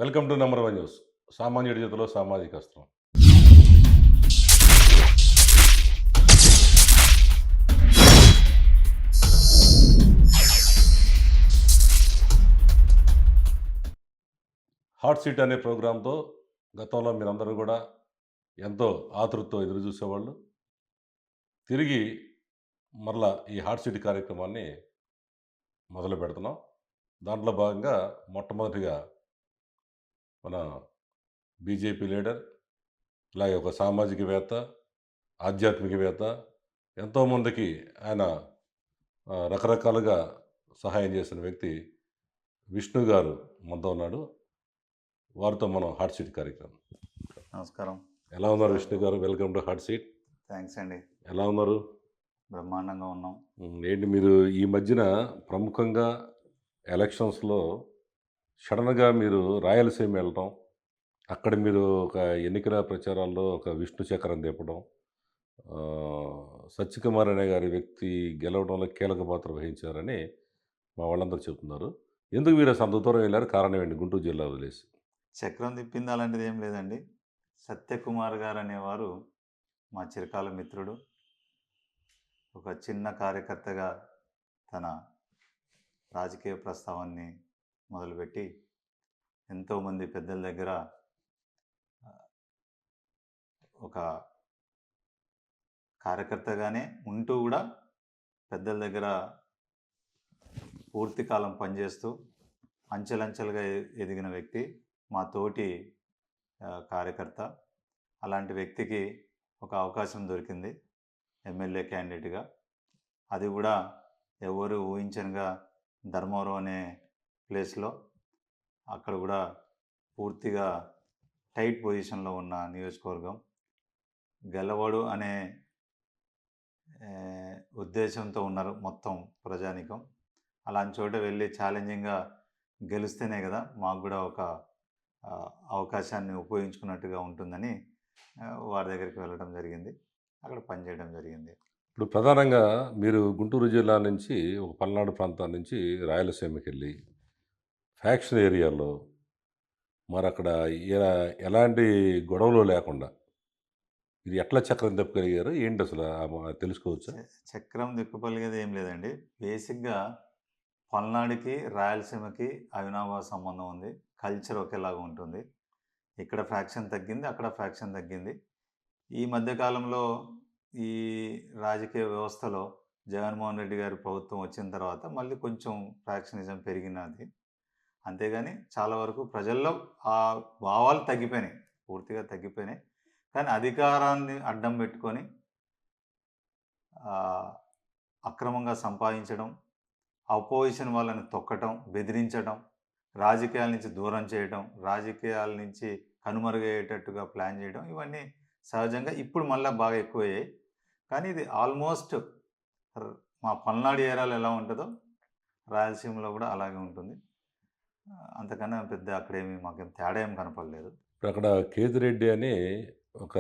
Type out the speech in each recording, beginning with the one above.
Welcome to number one news. సామాన్యుడి చేతిలో సామాజిక అస్త్రం. హాట్ సీట్ అనే ప్రోగ్రాంతో గతంలో మీరందరూ కూడా ఎంతో ఆతృతతో ఎదురు చూసేవాళ్ళు. తిరిగి మరలా ఈ హాట్ సీట్ కార్యక్రమాన్ని మొదలు పెడుతున్నాం. దాంట్లో భాగంగా మొట్టమొదటిగా మన బీజేపీ లీడర్, అలాగే ఒక సామాజికవేత్త, ఆధ్యాత్మికవేత్త, ఎంతోమందికి ఆయన రకరకాలుగా సహాయం చేసిన వ్యక్తి విష్ణు గారు మనతో ఉన్నాడు. వారితో మనం హాట్ సీట్ కార్యక్రమం. నమస్కారం. ఎలా ఉన్నారు విష్ణు గారు? Welcome to hot seat. Thanks అండి. ఎలా ఉన్నారు? బ్రహ్మాండంగా ఉన్నాం. ఏంటి మీరు ఈ మధ్యన ప్రముఖంగా ఎలక్షన్స్‌లో సడన్‌గా మీరు రాయలసీమ వెళ్ళటం, అక్కడ మీరు ఒక ఎన్నికల ప్రచారాల్లో ఒక విష్ణు చక్రం తిప్పడం, సత్యకుమార్ అనే గారి వ్యక్తి గెలవడంలో కీలక పాత్ర వహించారని మా వాళ్ళందరూ చెప్తున్నారు. ఎందుకు మీరు అసలు అంత దూరం వెళ్లారు? కారణం ఏంటి? గుంటూరు జిల్లా వదిలేసి. చక్రం తిప్పింది అలాంటిది ఏం లేదండి. సత్యకుమార్ గారు అనేవారు మా చిరకాల మిత్రుడు. ఒక చిన్న కార్యకర్తగా తన రాజకీయ ప్రస్తావాన్ని మొదలుపెట్టి ఎంతోమంది పెద్దల దగ్గర ఒక కార్యకర్తగానే ఉంటూ కూడా పెద్దల దగ్గర పూర్తి కాలం పనిచేస్తూ అంచెలంచెలుగా ఎదిగిన వ్యక్తి, మా తోటి కార్యకర్త. అలాంటి వ్యక్తికి ఒక అవకాశం దొరికింది ఎమ్మెల్యే క్యాండిడేట్గా. అది కూడా ఎవరు ఊహించనుగా ధర్మవరం అనే ప్లేస్లో. అక్కడ కూడా పూర్తిగా టైట్ పొజిషన్లో ఉన్న నియోజకవర్గం. గెలవడు అనే ఉద్దేశంతో ఉన్నారు మొత్తం ప్రజానీకం. అలాంటి చోట వెళ్ళి ఛాలెంజింగ్గా గెలిస్తేనే కదా మాకు కూడా ఒక అవకాశాన్ని ఉపయోగించుకున్నట్టుగా ఉంటుందని వారి దగ్గరికి వెళ్ళడం జరిగింది. అక్కడ పనిచేయడం జరిగింది. ఇప్పుడు ప్రధానంగా మీరు గుంటూరు జిల్లా నుంచి ఒక పల్నాడు ప్రాంతం నుంచి రాయలసీమకి వెళ్ళి ఫ్యాక్షన్ ఏరియాలో మరి అక్కడ ఎలాంటి గొడవలు లేకుండా ఇది ఎట్లా చక్రం తిప్పగలిగారు? ఏంటి అసలు తెలుసుకోవచ్చా? చక్రం తిప్పగలిగేది ఏం లేదండి. బేసిక్గా పల్నాడుకి రాయలసీమకి అవినాభావ సంబంధం ఉంది. కల్చర్ ఒకేలాగా ఉంటుంది. ఇక్కడ ఫ్యాక్షన్ తగ్గింది, అక్కడ ఫ్యాక్షన్ తగ్గింది. ఈ మధ్యకాలంలో ఈ రాజకీయ వ్యవస్థలో జగన్మోహన్ రెడ్డి గారి ప్రభుత్వం వచ్చిన తర్వాత మళ్ళీ కొంచెం ఫ్యాక్షనిజం పెరిగినది. అంతేగాని చాలా వరకు ప్రజల్లో ఆ భావాలు తగ్గిపోయినాయి, పూర్తిగా తగ్గిపోయినాయి. కానీ అధికారాన్ని అడ్డం పెట్టుకొని అక్రమంగా సంపాదించడం, అపోజిషన్ వాళ్ళని తొక్కటం, బెదిరించడం, రాజకీయాల నుంచి దూరం చేయడం, రాజకీయాల నుంచి కనుమరుగయ్యేటట్టుగా ప్లాన్ చేయడం, ఇవన్నీ సహజంగా ఇప్పుడు మళ్ళీ బాగా ఎక్కువయ్యాయి. కానీ ఇది ఆల్మోస్ట్ మా పల్నాడు ఏరియాలో ఎలా ఉంటుందో రాయలసీమలో కూడా అలాగే ఉంటుంది. అంతకన్నా పెద్ద అక్కడేమి మాకేం తేడా ఏం కనపడలేదు. ఇప్పుడు అక్కడ కేతిరెడ్డి అని ఒక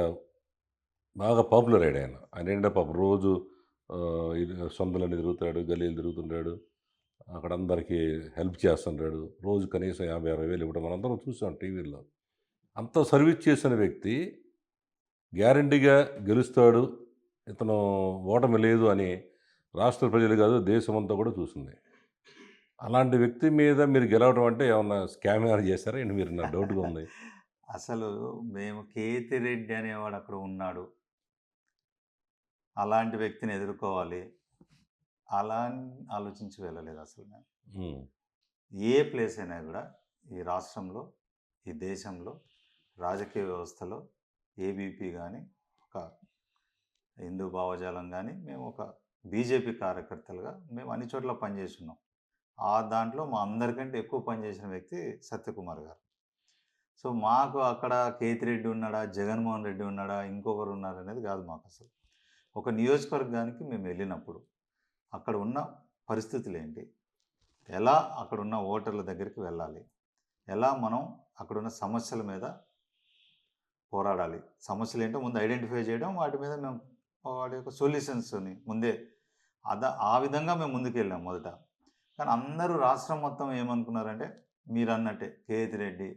బాగా పాపులర్ అయ్యాడు ఆయన. ఆయన ఏంటంటే పాపం రోజు ఇది సందులన్నీ తిరుగుతాడు, గల్లీలు తిరుగుతుంటాడు, అక్కడ అందరికీ హెల్ప్ చేస్తుంటాడు. రోజు కనీసం 50,000-60,000 ఇవ్వడం మనందరం చూసాం టీవీల్లో. అంత సర్వీస్ చేసిన వ్యక్తి గ్యారంటీగా గెలుస్తాడు, ఇతను ఓటమి లేదు అని రాష్ట్ర ప్రజలు కాదు దేశమంతా కూడా చూసింది. అలాంటి వ్యక్తి మీద మీరు గెలవడం అంటే ఏమన్నా స్కామ్ ఏమైనా చేశారా ఏంటి? మీరు నా డౌట్గా ఉంది. అసలు మేము కేతిరెడ్డి అనేవాడు అక్కడ ఉన్నాడు, అలాంటి వ్యక్తిని ఎదుర్కోవాలి అలా ఆలోచించి వెళ్ళలేదు అసలు మేము. ఏ ప్లేస్ అయినా కూడా ఈ రాష్ట్రంలో, ఈ దేశంలో, రాజకీయ వ్యవస్థలో ఏబీపీ కానీ, ఒక హిందూ భావజాలం కానీ, మేము ఒక బీజేపీ కార్యకర్తలుగా మేము అన్ని చోట్ల పనిచేస్తున్నాం. ఆ దాంట్లో మా అందరికంటే ఎక్కువ పనిచేసిన వ్యక్తి సత్యకుమార్ గారు. సో మాకు అక్కడ కేతిరెడ్డి ఉన్నాడా, జగన్మోహన్ రెడ్డి ఉన్నాడా, ఇంకొకరు ఉన్నారా అనేది కాదు మాకు. అసలు ఒక నియోజకవర్గానికి మేము వెళ్ళినప్పుడు అక్కడ ఉన్న పరిస్థితులు ఏంటి, ఎలా అక్కడున్న ఓటర్ల దగ్గరికి వెళ్ళాలి, ఎలా మనం అక్కడున్న సమస్యల మీద పోరాడాలి, సమస్యలు ఏంటో ముందు ఐడెంటిఫై చేయడం, వాటి మీద మేము వాటి యొక్క సొల్యూషన్స్ని ముందే ఆ విధంగా మేము ముందుకు వెళ్ళాం మొదట. కానీ అందరూ రాష్ట్రం మొత్తం ఏమనుకున్నారంటే మీరు అన్నట్టే Kethireddy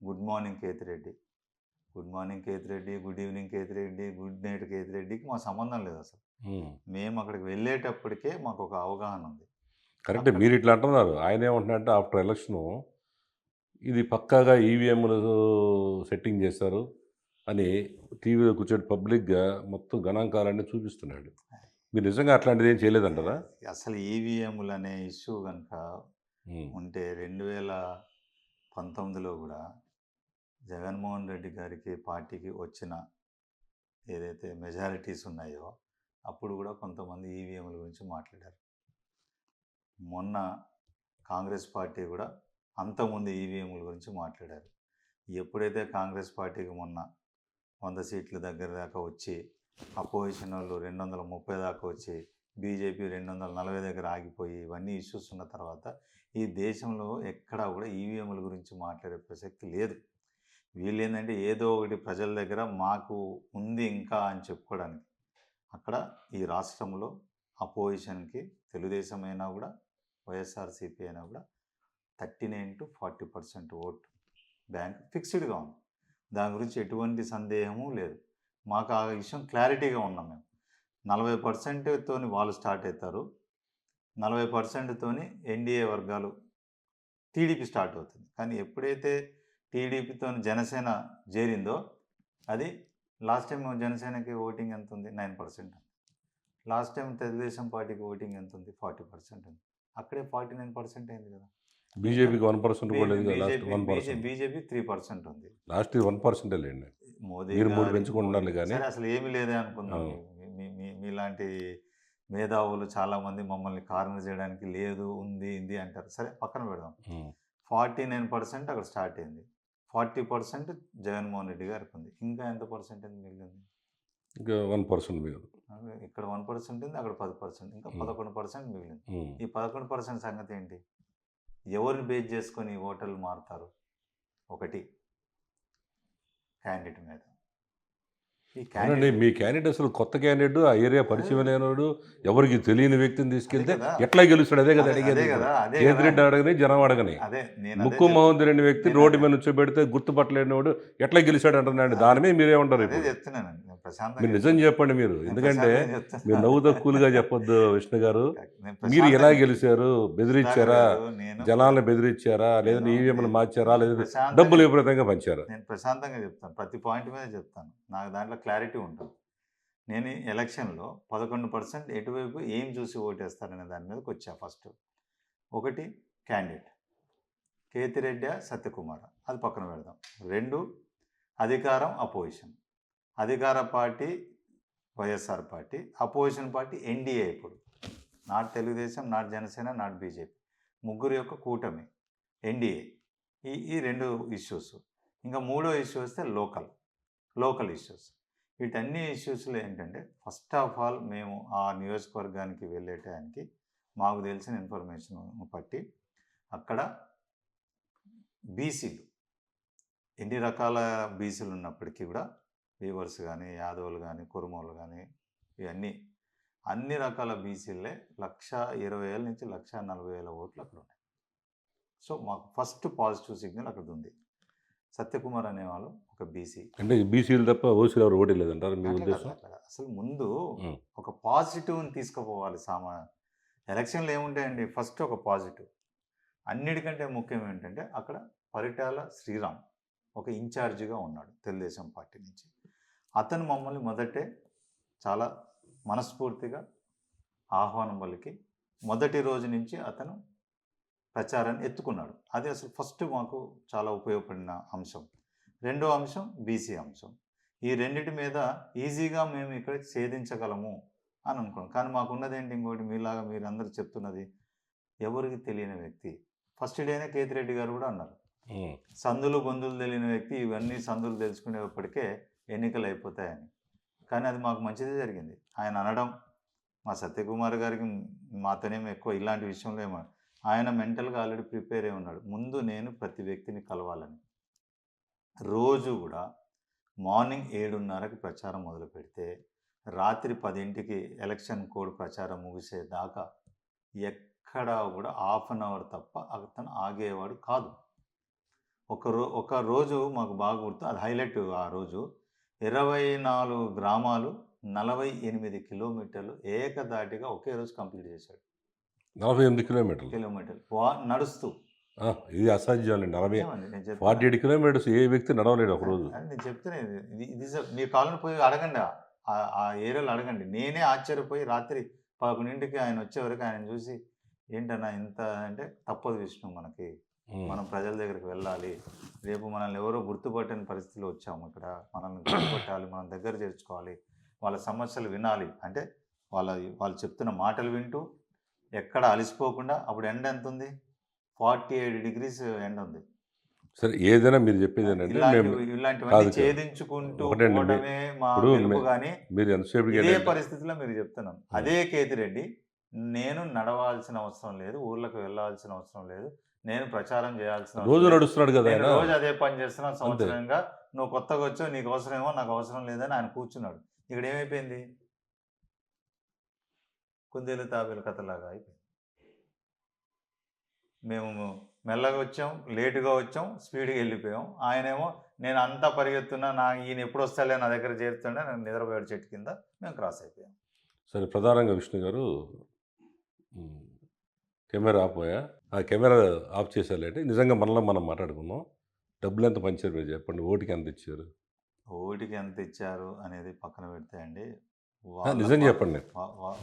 good morning Kethireddy, good morning Kethireddy, good evening Kethireddy, good night కేతిరెడ్డికి మా సంబంధం లేదు అసలు. మేము అక్కడికి వెళ్ళేటప్పటికే మాకు ఒక అవగాహన ఉంది. కరెక్టే. మీరు ఇట్లా అంటున్నారు. ఆయన ఏమంటున్నారంటే ఆఫ్టర్ ఎలక్షను ఇది పక్కాగా ఈవీఎంలు సెట్టింగ్ చేశారు అని టీవీలో కూర్చొని పబ్లిక్గా మొత్తం గణాంకాలన్నీ చూపిస్తున్నాడు. మీరు నిజంగా అట్లాంటిది ఏం చేయలేదంటారా? అసలు ఈవీఎంలు అనే ఇష్యూ కనుక ఉమ్, ఉంటే 2019లో కూడా జగన్మోహన్ రెడ్డి గారికి పార్టీకి వచ్చిన ఏదైతే మెజారిటీస్ ఉన్నాయో అప్పుడు కూడా కొంతమంది ఈవీఎంల గురించి మాట్లాడారు. మొన్న కాంగ్రెస్ పార్టీ కూడా అంతకుముందు ఈవీఎంల గురించి మాట్లాడారు. ఎప్పుడైతే కాంగ్రెస్ పార్టీకి మొన్న 100 సీట్ల దగ్గర దాకా వచ్చి అపోజిషన్ వాళ్ళు 230 దాకా వచ్చి బీజేపీ 240 దగ్గర ఆగిపోయి ఇవన్నీ ఇష్యూస్ ఉన్న తర్వాత ఈ దేశంలో ఎక్కడా కూడా ఈవీఎంల గురించి మాట్లాడే ప్రసక్తి లేదు. వీళ్ళు ఏంటంటే ఏదో ఒకటి ప్రజల దగ్గర మాకు ఉంది ఇంకా అని చెప్పుకోవడానికి. అక్కడ ఈ రాష్ట్రంలో అపోజిషన్కి తెలుగుదేశం అయినా కూడా వైఎస్ఆర్సీపీ అయినా కూడా 39 to 40% ఓట్ బ్యాంక్ ఫిక్స్డ్గా ఉంది. దాని గురించి ఎటువంటి సందేహము లేదు. మాకు ఆ విషయం క్లారిటీగా ఉన్నాం. మేము 40%తో వాళ్ళు స్టార్ట్ అవుతారు, 40%తో ఎన్డీఏ వర్గాలు టీడీపీ స్టార్ట్ అవుతుంది. కానీ ఎప్పుడైతే టీడీపీతో జనసేన చేరిందో అది లాస్ట్ టైం జనసేనకి ఓటింగ్ ఎంత ఉంది? 9%. లాస్ట్ టైం తెలుగుదేశం పార్టీకి ఓటింగ్ ఎంత ఉంది? 40% ఉంది. అక్కడే 49% అయింది కదా. బీజేపీకి 1% కూడా లేదు కదా. లాస్ట్ 1%. బీజేపీ 3% ఉంది. లాస్ట్ 1% లేండి. మోదీ మీరు 3 గారి పెంచుకుంటున్నారు కానీ సరే అసలు ఏమీ లేదే అనుకుందాం. అవును. మీలాంటి మేధావులు చాలామంది మమ్మల్ని కార్నర్ చేయడానికి లేదు ఉంది ఇది అంటారు. సరే పక్కన పెడదాం. 49% అక్కడ స్టార్ట్ అయింది, 40% జగన్మోహన్ రెడ్డి గారికి ఉంది. ఇంకా ఎంత పర్సెంటేజ్ మిగిలింది? ఇంకా 1% మిగలదు. ఇక్కడ 1% ఉంది, అక్కడ 10%, ఇంకా 11% మిగిలింది. ఉమ్. ఈ 11% సంగతి ఏంటి? ఎవరిని బేస్ చేసుకొని ఓటర్లు మారుతారు? ఒకటి క్యాండిడేట్ మీద. ఈ అవునండి. క్యాండిడేట్ మీ క్యాండిడేట్ అసలు కొత్త క్యాండిడేట్, ఆ ఏరియా పరిచయం లేనివాడు, ఎవరికి తెలియని వ్యక్తిని అదే తీసుకెళ్తే కదా, ఎట్లా గెలుస్తాడు? అదే కదా అదే అడిగేది. కదా, అదే కేతిరెడ్డి కదా, అడగని, జనం అడగని. అదే నేను ముక్కు మొహం తెలియని వ్యక్తి నేను రోడ్డు అదే- మీద నుంచోబెడితే గుర్తుపట్టలేనివాడు ఎట్లా గెలిచాడు అంటున్నాడు. దాని మీద మీరేమంటారు? అదే ఇప్పుడు చెప్తున్నానండి. నేను ప్రశాంతంగా మీరు నిజం చెప్పండి. మీరు నేను ఎందుకంటే ప్రశాంతంగా చెప్తున్నా. మీరు నవ్వు తక్కువగా చెప్పొద్దు విష్ణు గారు. నేను మీరు ఎలా ప్రశాంతంగా- గెలిచారు? బెదిరించారా? సుధాకర్ గారు, నేను జనాలను బెదిరించారా? లేదంటే ఈవీఎంలు మార్చారా? లేదా ప్రశాంతంగా- డబ్బులు విపరీతంగా పంచారా? నేను ప్రశాంతంగా చెప్తాను. ప్రతి పాయింట్ మీద చెప్తాను. నాకు దాంట్లో క్లారిటీ ఉంటుంది. నేను ఈ ఎలక్షన్లో 11% ఎటువైపు ఏం చూసి ఓటేస్తారనే దాని మీదకి వచ్చా. ఫస్ట్ ఒకటి క్యాండిడేట్ కేతిరెడ్డి సత్యకుమార్, అది పక్కన పెడదాం. 2 అధికారం అపోజిషన్. అధికార party YSR party, opposition party NDA. ఇప్పుడు not Telugu Desam, not Janasena, not BJP, ముగ్గురు యొక్క కూటమి ఎన్డీఏ. ఈ 2 ఇష్యూస్. ఇంకా 3వ ఇష్యూ వస్తే లోకల్ ఇష్యూస్. వీటన్ని ఇష్యూస్లో ఏంటంటే ఫస్ట్ ఆఫ్ ఆల్ మేము ఆ నియోజకవర్గానికి వెళ్ళే టైంకి మాకు తెలిసిన ఇన్ఫర్మేషన్ బట్టి అక్కడ బీసీలు ఎన్ని రకాల బీసీలు ఉన్నప్పటికీ కూడా వీవర్స్ కానీ, యాదవులు కానీ, కురుమోలు కానీ, ఇవన్నీ అన్ని రకాల బీసీలే 120,000 నుంచి 140,000 ఓట్లు అక్కడ ఉన్నాయి. సో మాకు ఫస్ట్ పాజిటివ్ సిగ్నల్ అక్కడ ఉంది. సత్యకుమార్ అనేవాళ్ళు ఒక బీసీ. అంటే బీసీలు తప్ప ఓసీలు ఎవరు ఓటే లేదంటారు మీ ఉద్దేశం? అసలు ముందు ఉం. ఒక పాజిటివ్ని తీసుకుపోవాలి. ఎలక్షన్లు ఏముంటాయండి? ఫస్ట్ ఒక పాజిటివ్. అన్నిటికంటే ముఖ్యం ఏంటంటే అక్కడ పరిటాల శ్రీరామ్ ఒక ఇన్ఛార్జిగా ఉన్నాడు తెలుగుదేశం పార్టీ నుంచి. అతను మమ్మల్ని మొదటే చాలా మనస్ఫూర్తిగా ఆహ్వానం పలికి మొదటి రోజు నుంచి అతను ప్రచారాన్ని ఎత్తుకున్నాడు. అది అసలు ఫస్ట్ మాకు చాలా ఉపయోగపడిన అంశం. 2వ అంశం బీసీ అంశం. ఈ రెండిటి మీద ఈజీగా మేము ఇక్కడ ఛేదించగలము అని అనుకున్నాం. కానీ మాకున్నది ఏంటి? ఇంకోటి మీలాగా మీరందరూ చెప్తున్నది ఎవరికి తెలియని వ్యక్తి. ఫస్ట్ డేనే కేతిరెడ్డి గారు కూడా అన్నారు, సందులు గొంతులు తెలియని వ్యక్తి, ఇవన్నీ సందులు తెలుసుకునేప్పటికే ఎన్నికలు అయిపోతాయని. కానీ అది మాకు మంచిదే జరిగింది. ఆయన అనడం, మా సత్యకుమార్ గారికి మాతోనేమో ఎక్కువ ఇలాంటి విషయంలో ఏమో ఆయన మెంటల్గా ఆల్రెడీ ప్రిపేర్ అయి ఉన్నాడు. ముందు నేను ప్రతి వ్యక్తిని కలవాలని. రోజు కూడా మార్నింగ్ 7:30కి ప్రచారం మొదలు పెడితే రాత్రి 10ంటికి ఎలక్షన్ కోడ్ ప్రచారం ముగిసేదాకా ఎక్కడా కూడా ½ అన్ అవర్ తప్ప అతను ఆగేవాడు కాదు. ఒక రోజు మాకు బాగా గుర్తు, అది హైలైట్ ఆ రోజు. 24 గ్రామాలు, 48 కిలోమీటర్లు ఏకధాటిగా ఒకే రోజు కంప్లీట్ చేశాడు. 48 కిలోమీటర్లు. నడుస్తూ. ఇది అసాధ్యం అండి. నిజమండి. నేను చెప్తున్నా. 48 కిలోమీటర్స్ ఏ వ్యక్తి నడవలేడు ఒక రోజు. అది నేను చెప్తున్నాను. మీ కాలనీ పోయి అడగండి. ఆ ఏరియాలో అడగండి. నేనే ఆశ్చర్యపోయి రాత్రి 11కి ఆయన వచ్చేవరకు ఆయన చూసి, ఏంటన్నా ఇంత అంటే, తప్పదు విష్ణు మనకి. మనం ప్రజల దగ్గరికి వెళ్ళాలి. రేపు మనల్ని ఎవరో గుర్తుపట్టని పరిస్థితిలో వచ్చాము ఇక్కడ. మనల్ని గుర్తుపట్టాలి, మనం దగ్గర చేర్చుకోవాలి, వాళ్ళ సమస్యలు వినాలి. అంటే వాళ్ళు చెప్తున్న మాటలు వింటూ, ఎక్కడ అలసిపోకుండా. అప్పుడు ఎండ ఎంత ఉంది? 47 degrees ఎండ ఉంది. సరే, ఏదైనా మీరు చెప్పేది ఏంటంటే ఇలాంటివన్నీ ఛేదించుకుంటూ పోవడమే మా గెలుపు. కానీ మీరు ఎంతసేపు ఇదే పరిస్థితిలో మీరు చెప్తున్నాను. అదే కేతిరెడ్డి, నేను నడవాల్సిన అవసరం లేదు, ఊర్లకు వెళ్ళాల్సిన అవసరం లేదు, నేను ప్రచారం చేయాల్సిన రోజు నడుస్తున్నాడు కదా, రోజు అదే పని చేస్తున్నాను సంవత్సరంగా. నువ్వు కొత్తగా వచ్చావు, నీకు అవసరమేమో, నాకు అవసరం లేదని ఆయన కూర్చున్నాడు. ఇక్కడ ఏమైపోయింది? కుందేలు తాబేలు కథలాగా అయిపోయింది. మేము మెల్లగా వచ్చాం, లేటుగా వచ్చాం, స్పీడ్గా వెళ్ళిపోయాం. ఆయనేమో నేను అంతా పరిగెత్తున్నా, ఈయన ఎప్పుడు వస్తాలే నా దగ్గర చేరుతుండే, నేను నిద్రపోయాడు చెట్టు కింద, మేము క్రాస్ అయిపోయాం. సరే, ప్రధానంగా విష్ణు గారు కెమెరా ఆపోయా, ఆ కెమెరా ఆఫ్ చేసేయాలంటే నిజంగా మనలో మనం మాట్లాడుకున్నాం. డబ్బులు ఎంత పంచారు మీరు చెప్పండి. ఓటుకి ఎంత ఇచ్చారు? ఓటుకి ఎంత ఇచ్చారు అనేది పక్కన పెడితే అండి, నిజం చెప్పండి.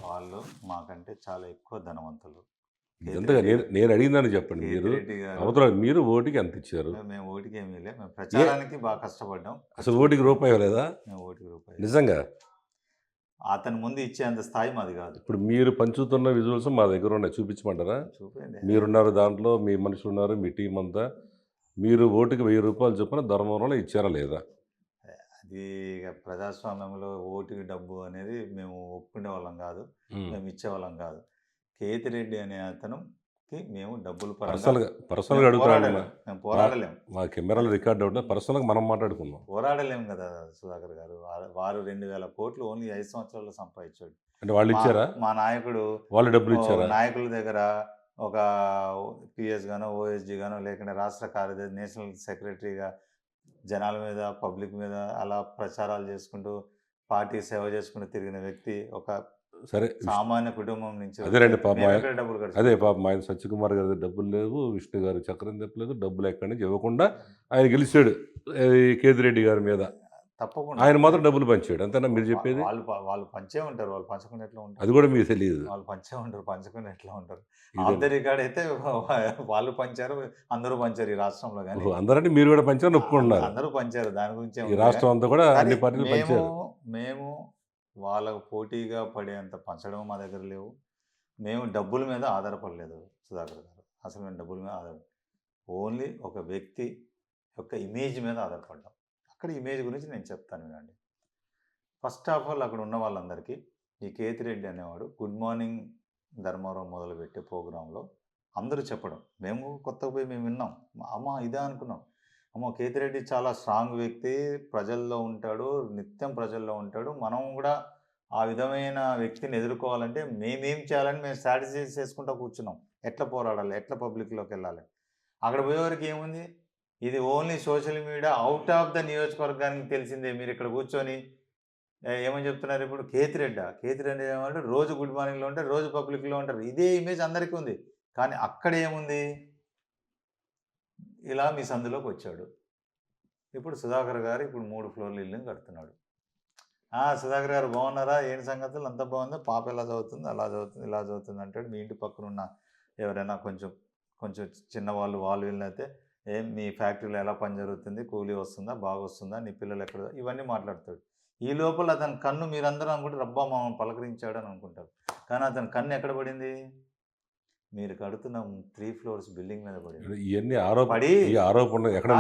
వాళ్ళు మాకంటే చాలా ఎక్కువ ధనవంతులు. ఎంతగా నేను అడిగిందని చెప్పండి. మీరు ఓటుకి ఎంత ఇచ్చారు? మేము ఓటుకి ఏమీ లేదు, మేము ప్రచారానికి బాగా కష్టపడ్డాం. అసలు ఓటుకి రూపాయి లేదా? మేము ఓటుకి రూపాయి నిజంగా అతని ముందు ఇచ్చేంత స్థాయి మాది కాదు. ఇప్పుడు మీరు పంచుతున్న విజువల్స్ మా దగ్గర ఉన్నాయి, చూపించమంటారా? చూపించండి. మీరున్నారు దాంట్లో, మీ మనుషులు ఉన్నారు, మీ టీం అంతా. మీరు ఓటుకి 1000 రూపాయలు చొప్పున ధర్మవరంలో ఇచ్చారా లేదా? అది ప్రజాస్వామ్యంలో ఓటుకి డబ్బు అనేది మేము ఒప్పుకునే వాళ్ళం కాదు, మేము ఇచ్చేవాళ్ళం కాదు. కేతిరెడ్డి అనే అతనుకి మేము డబ్బులు పర్సనల్గా అడుగుతాను. మేము పోరాడలేము. మా కెమెరాలో రికార్డ్ అవుతుంది, పర్సనల్గా మనం మాట్లాడుకుందాం. పోరాడలేము కదా సుధాకర్ గారు. వారు 2000 కోట్లు ఓన్లీ 5 సంవత్సరాల్లో సంపాదించాడు. అంటే వాళ్ళు ఇచ్చారా? మా నాయకుడు వాళ్ళు డబ్బులు ఇచ్చారా? నాయకుల దగ్గర ఒక పిఎస్ గానో, ఓఎస్జీ గానో, లేకుంటే రాష్ట్ర కార్యదర్శి, నేషనల్ సెక్రటరీగా జనాల మీద, పబ్లిక్ మీద అలా ప్రచారాలు చేసుకుంటూ, పార్టీ సేవ చేసుకుంటూ తిరిగిన వ్యక్తి. ఒక సరే, సామాన్య కుటుంబం నుంచి అదేనండి పాపం. డబ్బులు అదే పాపం, ఆయన సత్యకుమార్ గారి డబ్బులు లేవు, విష్ణు గారు చక్రం చెప్పలేదు, డబ్బులు ఎక్కడి నుంచి ఇవ్వకుండా ఆయన గెలిచాడు కేతిరెడ్డి గారి మీద. తప్పకుండా ఆయన మాత్రం డబ్బులు పంచాడు, అంతేనా మీరు చెప్పేది? వాళ్ళు పంచే ఉంటారు, వాళ్ళు పంచకుండా ఎట్లా ఉంటారు? అది కూడా మీకు తెలియదు. వాళ్ళు పంచే ఉంటారు, పంచకుండా ఎట్లా ఉంటారు? ఆఫ్ ద రికార్డ్ అయితే వాళ్ళు పంచారు, అందరూ పంచారు ఈ రాష్ట్రంలో. కానీ అందరంటే మీరు కూడా పంచారు, ఒప్పుకున్నారు. అందరూ పంచారు, దాని గురించి ఈ రాష్ట్రం అంతా కూడా అన్ని పార్టీలు పంచారు. మేము వాళ్ళకు పోటీగా పడేంత పంచడం మా దగ్గర లేవు. మేము డబ్బుల మీద ఆధారపడలేదు సుధాకర్ గారు. అసలు మేము డబ్బుల మీద ఓన్లీ ఒక వ్యక్తి యొక్క ఇమేజ్ మీద ఆధారపడ్డాం. అక్కడ ఇమేజ్ గురించి నేను చెప్తాను వినండి. ఫస్ట్ ఆఫ్ ఆల్, అక్కడ ఉన్న వాళ్ళందరికీ ఈ కేతిరెడ్డి అనేవాడు గుడ్ మార్నింగ్ ధర్మవరం మొదలుపెట్టే ప్రోగ్రాంలో అందరూ చెప్పడం, మేము కొత్తగా పోయి మేము విన్నాం. అమ్మ ఇదే అనుకున్నాం, అమ్మో కేతిరెడ్డి చాలా స్ట్రాంగ్ వ్యక్తి, ప్రజల్లో ఉంటాడు, నిత్యం ప్రజల్లో ఉంటాడు, మనం కూడా ఆ విధమైన వ్యక్తిని ఎదుర్కోవాలంటే మేమేం చేయాలని మేము స్ట్రాటజీస్ చేసుకుంటూ కూర్చున్నాం. ఎట్లా పోరాడాలి, ఎట్లా పబ్లిక్లోకి వెళ్ళాలి. అక్కడ పోయేవారికి ఏముంది, ఇది only social media out of the నియోజకవర్గానికి తెలిసిందే. మీరు ఇక్కడ కూర్చొని ఏమని చెప్తున్నారు ఇప్పుడు? కేతిరెడ్డి ఏమంటే రోజు గుడ్ మార్నింగ్లో ఉంటారు, రోజు పబ్లిక్లో ఉంటారు, ఇదే ఇమేజ్ అందరికీ ఉంది. కానీ అక్కడ ఏముంది, ఇలా మీ సందులోకి వచ్చాడు. ఇప్పుడు సుధాకర్ గారు ఇప్పుడు 3 ఫ్లోర్లు ఇల్లు కడుతున్నాడు. సుధాకర్ గారు బాగున్నారా, ఏంటి సంగతులు, అంతా బాగుందా, పాప ఎలా చదువుతుంది, అలా చదువుతుంది, ఇలా చదువుతుంది అంటాడు. మీ ఇంటి పక్కన ఉన్న ఎవరైనా కొంచెం చిన్నవాళ్ళు వెళ్ళినైతే, మీ ఫ్యాక్టరీలో ఎలా పని జరుగుతుంది, కూలీ వస్తుందా, బాగా వస్తుందా, నీ పిల్లలు ఎక్కడ, ఇవన్నీ మాట్లాడతాడు. ఈ లోపల అతని కన్ను, మీరందరూ అనుకుంటారు రబ్బా మామూలు పలకరించాడు అని అనుకుంటారు. కానీ అతని కన్ను ఎక్కడ పడింది? మీరు కడుతున్న 3 floors బిల్డింగ్ మీద పడింది. ఇవన్నీ ఆరోపణ ఎక్కడ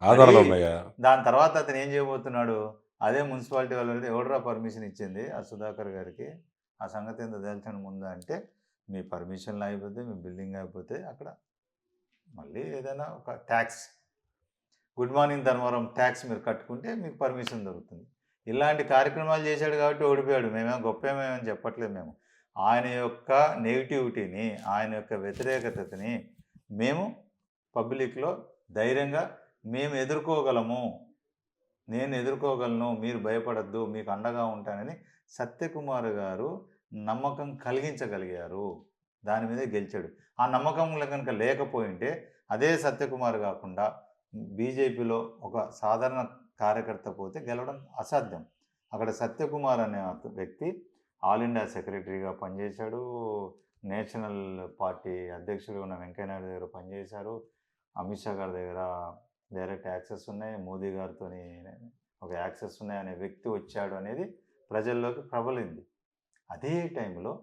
ఆధారాలు ఉన్నాయా? దాని తర్వాత అతను ఏం చేయబోతున్నాడు, అదే మున్సిపాలిటీ వాళ్ళు ఎవడరా పర్మిషన్ ఇచ్చింది ఆ సుధాకర్ గారికి, ఆ సంగతి ఎంత తెలిసిన ముందా అంటే, మీ పర్మిషన్లు అయిపోతే, మీ బిల్డింగ్ అయిపోతే అక్కడ మళ్ళీ ఏదైనా ఒక tax, good morning Dharmavaram tax మీరు కట్టుకుంటే మీకు పర్మిషన్ దొరుకుతుంది. ఇలాంటి కార్యక్రమాలు చేశాడు కాబట్టి ఓడిపోయాడు. మేమేమో గొప్పమేమని చెప్పట్లేదు. మేము ఆయన యొక్క నెగిటివిటీని, ఆయన యొక్క వ్యతిరేకతని మేము పబ్లిక్లో ధైర్యంగా మేము ఎదుర్కోగలము, నేను ఎదుర్కోగలను, మీరు భయపడద్దు, మీకు అండగా ఉంటానని సత్యకుమార్ గారు నమ్మకం కలిగించగలిగారు. దాని మీదే గెలిచాడు. ఆ నమ్మకం కనుక లేకపోయింటే అదే సత్యకుమార్ కాకుండా బీజేపీలో ఒక సాధారణ కార్యకర్త పోతే గెలవడం అసాధ్యం. అక్కడ సత్యకుమార్ అనే వ్యక్తి ఆల్ ఇండియా సెక్రటరీగా పనిచేశాడు. నేషనల్ పార్టీ అధ్యక్షుడు ఉన్న వెంకయ్యనాయుడు దగ్గర పనిచేశారు. అమిత్ షా గారి దగ్గర డైరెక్ట్ యాక్సెస్ ఉన్నాయి, మోదీ గారితో ఒక యాక్సెస్ ఉన్నాయి అనే వ్యక్తి వచ్చాడు అనేది ప్రజల్లోకి ప్రబలింది. అదే టైంలో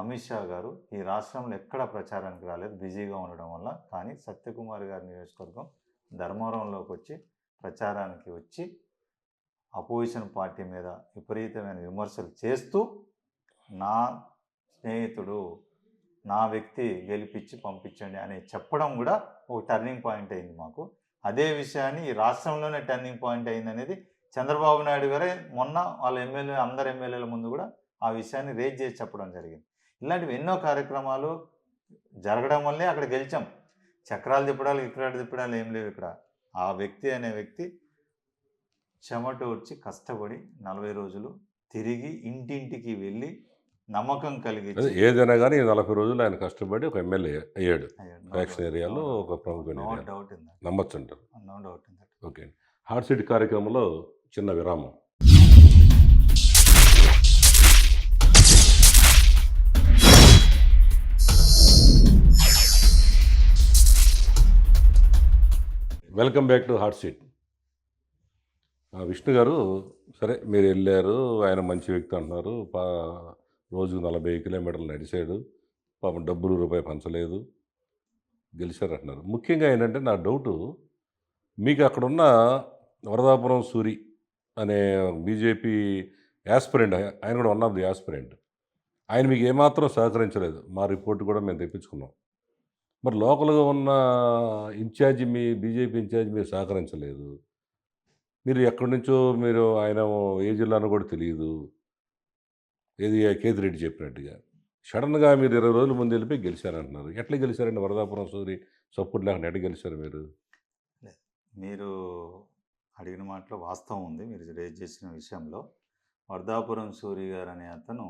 అమిత్ షా గారు ఈ రాష్ట్రంలో ఎక్కడ ప్రచారానికి రాలేదు, బిజీగా ఉండడం వల్ల. కానీ సత్యకుమార్ గారి నియోజకవర్గం ధర్మవరంలోకి వచ్చి ప్రచారానికి వచ్చి అపోజిషన్ పార్టీ మీద విపరీతమైన విమర్శలు చేస్తూ నా స్నేహితుడు, నా వ్యక్తి గెలిపించి పంపించండి అని చెప్పడం కూడా ఒక టర్నింగ్ పాయింట్ అయింది మాకు. అదే విషయాన్ని ఈ రాష్ట్రంలోనే టర్నింగ్ పాయింట్ అయింది అనేది చంద్రబాబు నాయుడు గారే మొన్న వాళ్ళ అందరు ఎమ్మెల్యేల ముందు కూడా ఆ విషయాన్ని రేజ్ చేసి చెప్పడం జరిగింది. ఇలాంటివి ఎన్నో కార్యక్రమాలు జరగడం వల్లే అక్కడ గెలిచాం. చక్రాలు తిప్పడాలు ఏం లేవు ఇక్కడ. ఆ వ్యక్తి అనే వ్యక్తి చెమటోడ్చి కష్టపడి 40 రోజులు తిరిగి ఇంటింటికి వెళ్ళి నమ్మకం కలిగించి ఏదైనా కానీ 40 రోజులు ఆయన కష్టపడి ఒక ఎమ్మెల్యే అయ్యాడు. ఫ్యాక్షన్ ఏరియాలో ఒక ప్రముఖ నో డౌట్ ఇన్ దట్. నమ్మచ్చు అంటారు. No doubt in that. Okay అండి. హాట్ సీట్ కార్యక్రమంలో చిన్న విరామం. Welcome back to hot seat. Vishnu గారు, సరే మీరు వెళ్ళారు, ఆయన మంచి వ్యక్తి అంటున్నారు. రోజుకు 40 కిలోమీటర్లు నడిచాడు, పాపం డబ్బులు రూపాయి పంచలేదు, గెలిచారు అంటున్నారు. ముఖ్యంగా ఏంటంటే నా డౌటు, మీకు అక్కడున్న వరదాపురం సూరి అనే బీజేపీ యాస్పిరెంట్, ఆయన కూడా వన్ ఆఫ్ ది యాస్పిరెంట్, ఆయన మీకు ఏమాత్రం సహకరించలేదు. మా రిపోర్ట్ కూడా మేము తెప్పించుకున్నాం. మరి లోకల్గా ఉన్న ఇన్ఛార్జి, మీ బీజేపీ ఇన్ఛార్జి మీరు సహకరించలేదు. మీరు ఎక్కడి నుంచో, మీరు ఆయన ఏ జిల్లానో కూడా తెలియదు, ఏది కేతిరెడ్డి చెప్పినట్టుగా సడన్గా మీరు 20 రోజుల ముందు వెళ్ళిపోయి గెలిచారంటున్నారు. ఎట్లా గెలిచారండి? వరదాపురం సూరి సపోర్ట్ లేకుండా ఎట్లా గెలిచారు మీరు? మీరు అడిగిన మాటలో వాస్తవం ఉంది. మీరు రేజ్ చేసిన విషయంలో వరదాపురం సూరి గారు అనే అతను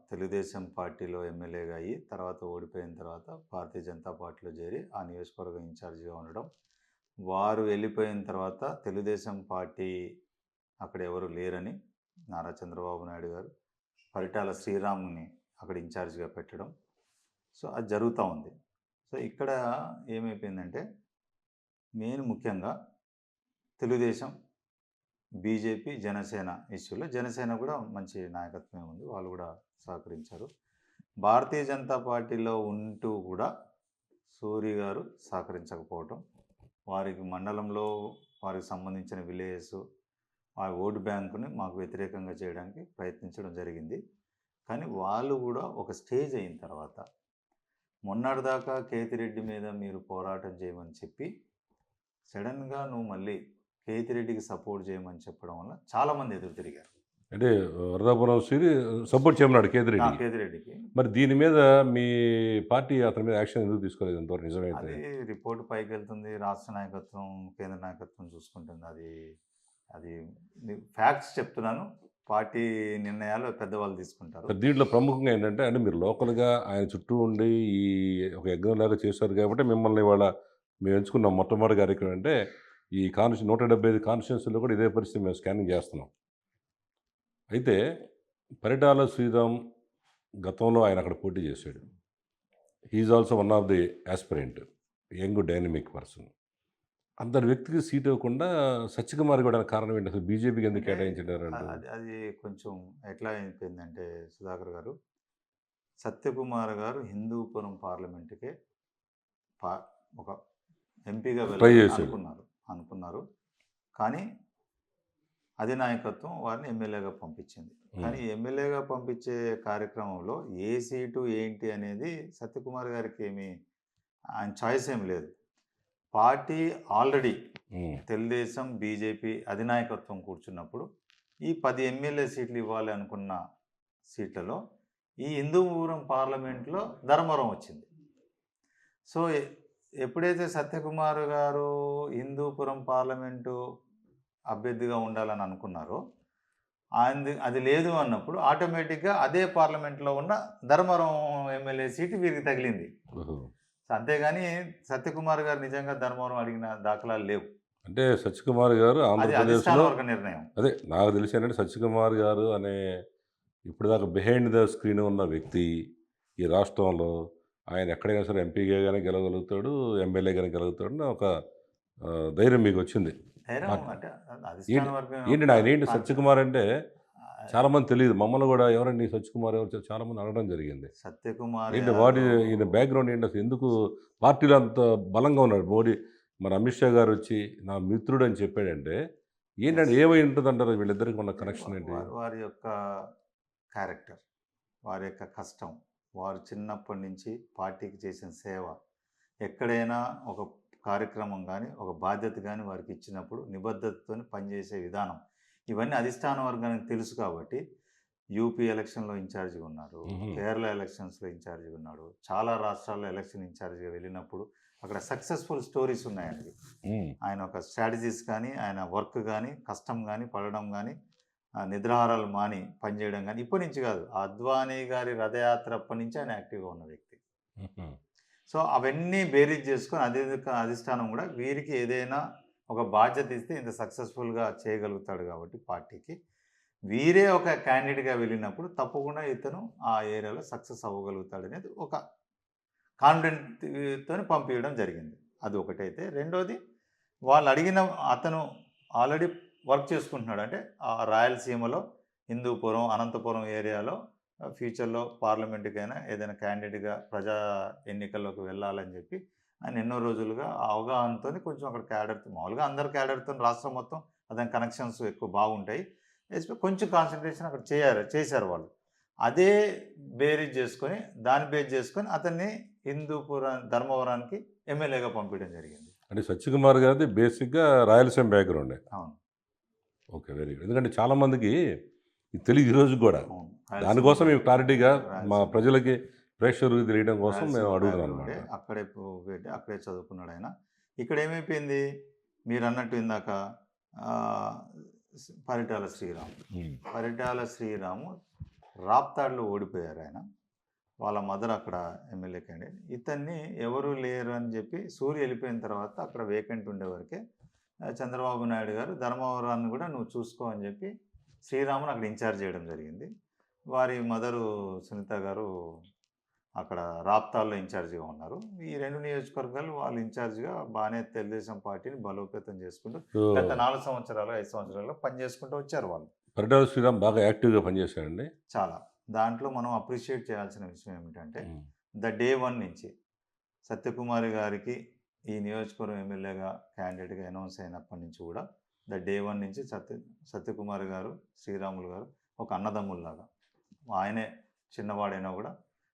తెలుగుదేశం పార్టీలో ఎమ్మెల్యేగా అయ్యి తర్వాత ఓడిపోయిన తర్వాత భారతీయ జనతా పార్టీలో చేరి ఆ నియోజకవర్గం ఇన్ఛార్జిగా ఉండడం. వారు వెళ్ళిపోయిన తర్వాత తెలుగుదేశం పార్టీ అక్కడ ఎవరు లేరని నారా చంద్రబాబు నాయుడు గారు పరిటాల శ్రీరాముని అక్కడ ఇన్ఛార్జిగా పెట్టడం. సో అది జరుగుతూ ఉంది. సో ఇక్కడ ఏమైపోయిందంటే మెయిన్ ముఖ్యంగా తెలుగుదేశం, బీజేపీ, జనసేన ఇష్యూలో జనసేన కూడా మంచి నాయకత్వమే ఉంది, వాళ్ళు కూడా సహకరించారు. భారతీయ జనతా పార్టీలో ఉంటూ కూడా సూరి గారు సహకరించకపోవటం, వారికి మండలంలో వారికి సంబంధించిన విలేజెస్ ఆ ఓటు బ్యాంకుని మాకు వ్యతిరేకంగా చేయడానికి ప్రయత్నించడం జరిగింది. కానీ వాళ్ళు కూడా ఒక స్టేజ్ అయిన తర్వాత, మొన్నటిదాకా కేతిరెడ్డి మీద మీరు పోరాటం చేయమని చెప్పి సడన్గా నువ్వు మళ్ళీ కేతిరెడ్డికి సపోర్ట్ చేయమని చెప్పడం వల్ల చాలామంది ఎదురు తిరిగారు. అంటే వరదాపురం సూరి సపోర్ట్ చేయమన్నాడు కేతిరెడ్డికి. మరి దీని మీద మీ పార్టీ అతని మీద యాక్షన్ ఎందుకు తీసుకోలేదు? ఎంతవరకు నిజమైతే అది రిపోర్ట్ పైకి వెళ్తుంది, రాష్ట్ర నాయకత్వం, కేంద్ర నాయకత్వం చూసుకుంటుంది. అది ఫ్యాక్ట్స్ చెప్తున్నాను, పార్టీ నిర్ణయాలు పెద్దవాళ్ళు తీసుకుంటారు. దీంట్లో ప్రముఖంగా ఏంటంటే, అంటే మీరు లోకల్గా ఆయన చుట్టూ ఉండి ఈ ఒక యజ్ఞంలాగా చేశారు కాబట్టి మిమ్మల్ని ఇవాళ మేము ఎంచుకున్నాం. మొట్టమొదటి కార్యక్రమం అంటే ఈ 175 కాన్స్టిట్యున్సీలో కూడా ఇదే పరిస్థితి మేము స్కానింగ్ చేస్తున్నాం. అయితే పరిటాల శ్రీరామ్ గతంలో ఆయన అక్కడ పోటీ చేశాడు. He is also one of the aspirant, young dynamic person. అంతటి వ్యక్తికి సీట్ ఇవ్వకుండా సత్యకుమార్ కూడా కారణం ఏంటి? అసలు బీజేపీకి ఎందుకు కేటాయించారు? అది కొంచెం ఎట్లా అయిపోయిందంటే సుధాకర్ గారు, సత్యకుమార్ గారు హిందూపురం పార్లమెంటుకే ఒక ఎంపీగా అనుకున్నారు. కానీ అధినాయకత్వం వారిని ఎమ్మెల్యేగా పంపించింది. కానీ ఎమ్మెల్యేగా పంపించే కార్యక్రమంలో ఏ సీటు ఏంటి అనేది సత్యకుమార్ గారికి ఆయన చాయిస్ ఏమి లేదు. పార్టీ ఆల్రెడీ తెలుగుదేశం, బీజేపీ అధినాయకత్వం కూర్చున్నప్పుడు ఈ 10 ఎమ్మెల్యే సీట్లు ఇవ్వాలి అనుకున్న సీట్లలో ఈ హిందూపురం పార్లమెంట్లో ధర్మవరం వచ్చింది. సో ఎప్పుడైతే సత్యకుమార్ గారు హిందూపురం పార్లమెంటు అభ్యర్థిగా ఉండాలని అనుకున్నారో, ఆయనది అది లేదు అన్నప్పుడు ఆటోమేటిక్‌గా అదే పార్లమెంట్‌లో ఉన్న ధర్మవరం ఎమ్మెల్యే సీటు వీరికి తగిలింది. ఓహో! అంతేగాని సత్యకుమార్ గారు నిజంగా ధర్మవరం అడిగిన దాఖలాలు లేవు. అంటే సత్యకుమార్ గారు అది అధిష్టాన ఆంధ్రప్రదేశ్‌లో వర్గ నిర్ణయం. అదే నాకు తెలిసి ఏంటంటే సత్యకుమార్ గారు అనే ఇప్పటిదాకా బిహైండ్ ద స్క్రీన్ ఉన్న వ్యక్తి ఈ రాష్ట్రంలో ఆయన ఎక్కడైనా సరే ఎంపీగానే గెలవగలుగుతాడు, ఎమ్మెల్యేగానే గెలవుతాడని ఒక ధైర్యం మీకొచ్చింది. ధైర్యం పార్టీ అంటే అధిష్టాన ఏంటి వర్గం ఏంటండి యొక్క ఆయన ఏంటి సత్యకుమార్ అంటే ఆహ్, చాలామంది తెలీదు. మమ్మల్ని గూడా ఎవరండి ఈ సత్యకుమార్ ఎవరు చాలామంది అడగడం జరిగింది. సత్యకుమార్ ఏంటి వాడి యాదవ్ ఈయన బ్యాక్‌గ్రౌండ్ ఏంటి అసలు ఎందుకు పార్టీలో అంత బలంగా ఉన్నాడు? మన అమిత్ షా గారొచ్చి నా మిత్రుడని చెప్పాడంటే ఏంటంటే యెస్. ఏమై ఉంటదంటారు వీళ్ళిద్దరికి ఉన్న అంటే కనెక్షన్ ఏంటి? వారి యొక్క క్యారెక్టర్, వారి యొక్క కష్టం, వారు చిన్నప్పటి నుంచి పార్టీకి చేసిన సేవ, ఎక్కడైనా ఒక కార్యక్రమం గానీ, ఒక బాధ్యత గానీ వారికి ఇచ్చినప్పుడు నిబద్ధతతోని పనిచేసే విధానం, ఇవన్నీ అధిష్టాన వర్గానికి తెలుసు కాబట్టి యూపీ ఎలక్షన్‌లో ఇన్ఛార్జ్‌గా ఉన్నారు. హుహు. కేరళ ఎలక్షన్స్‌లో ఇన్ఛార్జ్‌గా ఉన్నాడు. చాలా రాష్ట్రాల్లో ఎలక్షన్ ఇన్ఛార్జ్‌గా వెళ్ళినప్పుడు అక్కడ సక్సెస్‌ఫుల్ స్టోరీస్ ఉన్నాయండి. హ్మ్. ఆయన ఒక స్ట్రాటజీస్ కానీ, ఆయన వర్క్ గానీ, కష్టం గానీ, పడడం గానీ, నిద్రాహారాలు మాని పనిచేయడం గానీ, ఇప్పటి నుంచి కాదు. అద్వానీ గారి రథయాత్ర అప్పటి నుంచి ఆయన యాక్టివ్‌గా ఉన్న వ్యక్తి. హుహు. సో, అవన్నీ బేరీజ్ చేసుకొని అధిష్టానం గూడా వీరికి ఏదైనా ఒక బాధ్యత ఇస్తే ఇంత సక్సెస్‌ఫుల్‌గా చేయగలుగుతాడు కాబట్టి పార్టీకి, వీరే ఒక క్యాండిడేట్‌గా వెళ్ళినప్పుడు తప్పకుండా ఇతను ఆ ఏరియాలో సక్సెస్ అవ్వగలుగుతాడనేది ఒక కాన్ఫిడెంట్‌తోని పంపియడం జరిగింది. అది ఒకటైతే. రెండోది వాళ్ళు అడిగిన అతను ఆల్రెడీ వర్క్ చేసుకుంటున్నాడు. అంటే రాయలసీమలో హిందూపురం, అనంతపురం ఏరియాలో ఫ్యూచర్‌లో పార్లమెంట్‌కైనా ఏదైనా క్యాండిడేట్‌గా ప్రజా ఎన్నికల్లోకి వెళ్ళాలని చెప్పి ఆయన ఎన్నో రోజులుగా ఆ అవగాహనతోని కొంచెం అక్కడ క్యాడర్‌తో మామూలుగా అందరు క్యాడర్‌తోని రాష్ట్రం మొత్తం అతని కనెక్షన్స్ ఎక్కువ బాగుంటాయి. కొంచెం కాన్సంట్రేషన్ అక్కడ చేశారు వాళ్ళు. అదే బేరీజ్ చేసుకొని, దాన్ని బేస్ చేసుకొని అతన్ని ధర్మవరానికి ఎమ్మెల్యేగా పంపించడం జరిగింది. అంటే సత్యకుమార్ గారిది బేసిక్‌గా రాయలసీమ బ్యాక్‌గ్రౌండే. అవును. ఓకే. Very good. ఎందుకంటే చాలామందికి ఇది తెలీదు ఈ రోజుకి గూడా. అవును. రాయలసీమ దానికోసం మేము క్లారిటీగా మా రాయలసీమ ప్రజలకి ప్రేక్షకులకు తెలియడం కోసం రాయలసీమ మేము బ్యాక్‌గ్రౌండే. అడుగుతున్నామనమాట. అక్కడే చదువుకున్నాడాయన. ఇక్కడేమైపోయింది, మీరన్నట్టు ఇందాక ఆహ్, పరిటాల శ్రీరామ్. హ్మ్. పరిటాల శ్రీరాము రాప్తాడులో ఓడిపోయారాయన. వాళ్ళ మదర్ అక్కడ ఎమ్మెల్యే క్యాండిడేట్. ఇతన్ని ఎవరు లేరు అని చెప్పి సూర్య వెళ్ళిపోయిన తర్వాత అక్కడ వేకెంట్ ఉండేవరకే చంద్రబాబు నాయుడు గారు ధర్మవరాన్ని కూడా నువ్వు చూసుకో అని చెప్పి శ్రీరామును అక్కడ ఇన్ఛార్జ్ చేయడం జరిగింది. వారి మదరు సునీత గారు అక్కడ రాప్తాల్లో ఇన్ఛార్జిగా ఉన్నారు. ఈ 2 నియోజకవర్గాలు వాళ్ళు ఇన్ఛార్జ్‌గా బానే తెలుగుదేశం పార్టీని బలోపేతం చేసుకుంటూ సో, గత 4 సంవత్సరాలు, 5 సంవత్సరాల్లో పనిచేసుకుంటూ వచ్చారు వాళ్ళు. పరిటాల శ్రీరామ్ బాగా యాక్టివ్‌గా పనిచేశాడండి. చాలా. దాంట్లో మనం అప్రిషియేట్ చేయాల్సిన విషయం ఏమిటంటే హ్మ్. డే 1 నుంచి సత్యకుమార్ గారికి ఈ నియోజకవర్గం ఎమ్మెల్యేగా క్యాండిడేట్‌గా అనౌన్స్ అయినప్పటి నుంచి కూడా డే 1 నుంచి సత్యకుమార్ గారు, శ్రీరాములు గారు ఒక అన్నదమ్ముల్లాగా. ఆయనే చిన్నవాడైనా కూడా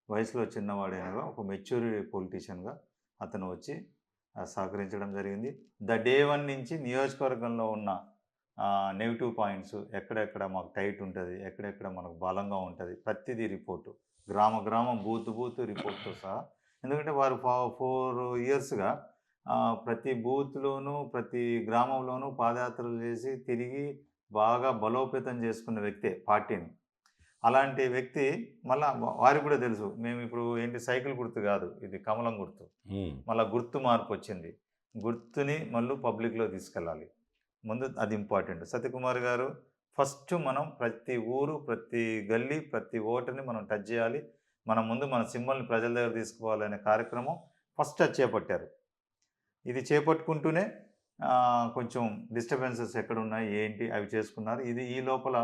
వయసులో చిన్నవాడైనా కూడా ఒక మెచ్యూర్ పొలిటీషియన్‌గా అతను వచ్చి సహకరించడం జరిగింది. డే 1 నుంచి నియోజకవర్గంలో ఉన్న నెగెటివ్ పాయింట్స్ ఎక్కడెక్కడ మాకు టైట్ ఉంటది, ఎక్కడెక్కడ మనకు బలంగా ఉంటది, ప్రతిదీ రిపోర్టు. గ్రామం, బూత్ రిపోర్ట్‌తో సహా. ఎందుకంటే వారు 4 ఇయర్స్‌గా ప్రతి బూత్‌లోనూ, ప్రతి గ్రామంలోనూ పాదయాత్రలు చేసి తిరిగి బాగా బలోపేతం చేసుకున్న వ్యక్తే పార్టీని. అలాంటి వ్యక్తి మళ్ళా వారికి కూడా తెలుసు. మేమిప్పుడు ఏంటి సైకిల్ గుర్తు కాదు. ఇది కమలం గుర్తు. హ్మ్. మళ్ళా గుర్తు మార్పొచ్చింది. గుర్తుని మళ్ళీ పబ్లిక్‌లో తీసుకెళ్ళాలి. ముందు అది ఇంపార్టెంట్. సత్యకుమార్ గారు ఫస్ట్ మనం ప్రతి ఊరు, ప్రతి గల్లీ, ప్రతి ఓటర్‌ని మనం టచ్ చేయాలి. ముందు మన సింబల్‌ని ప్రజల దగ్గర తీసుకుపోవాలనే కార్యక్రమం ఫస్ట్ అది చేపట్టారు. ఇది చేపట్టుకుంటూనే కొంచెం డిస్టర్బెన్సెస్ ఎక్కడున్నాయి, ఏంటి అవి చేసుకున్నారు. ఈ లోపల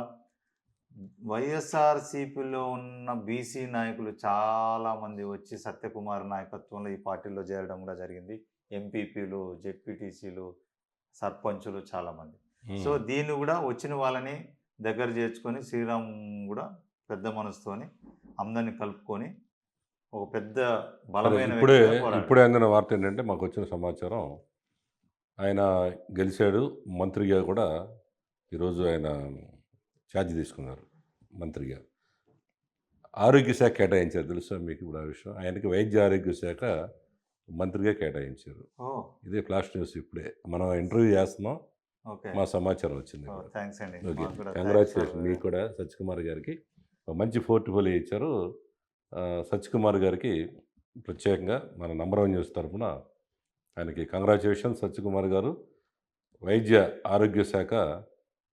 వైఎస్ఆర్‌సీపీలో ఉన్న బీసీ నాయకులు చాలామంది వచ్చి సత్యకుమార్ నాయకత్వంలో ఈ పార్టీలో చేరడం కూడా జరిగింది. ఎంపీపీలు, జెడ్పీటీసీలు, సర్పంచులు చాలామంది. సో, హ్మ్. దీన్ని కూడా వచ్చిన వాళ్ళని దగ్గర చేర్చుకొని శ్రీరామ్ కూడా పెద్ద మనసుతోని అందరిని కలుపుకొని ఒక పెద్ద సరే బలమైన ఇప్పుడే వ్యక్తిగా పోరాడారు. ఇప్పుడే అందిన వార్త ఏంటంటే మాకొచ్చిన సమాచారం ఆయన గెలిచాడు. మంత్రిగా కూడా ఈరోజు ఆయన ఛార్జ్ తీసుకున్నారు మంత్రిగా. ఆరోగ్య శాఖ కేటాయించారు తెలుసా మీకు ఇప్పుడు ఆ విషయం? ఆయనకి వైద్య ఆరోగ్య శాఖ మంత్రిగా కేటాయించారు. ఓహ్! ఇదే ఫ్లాష్ న్యూస్ ఇప్పుడే. మనం ఇంటర్వ్యూ చేస్తున్నాం. ఓకే. మా సమాచారం వచ్చింది ఓహ్! ఇప్పుడు. థాంక్స్ అండి. ఓకే. మాకు కూడా థాంక్స్ ఫర్ కంగ్రాచ్యులేషన్ మీకు కూడా సత్యకుమార్ గారికి. ఒక మంచి పోర్ట్‌ఫోలియో ఇచ్చారు. సత్యకుమార్ గారికి ప్రత్యేకంగా మన నంబర్ వన్ న్యూస్ తరఫున ఆయనకి కంగ్రాచ్యులేషన్స్ సత్యకుమార్ గారు. వైద్య ఆరోగ్య శాఖ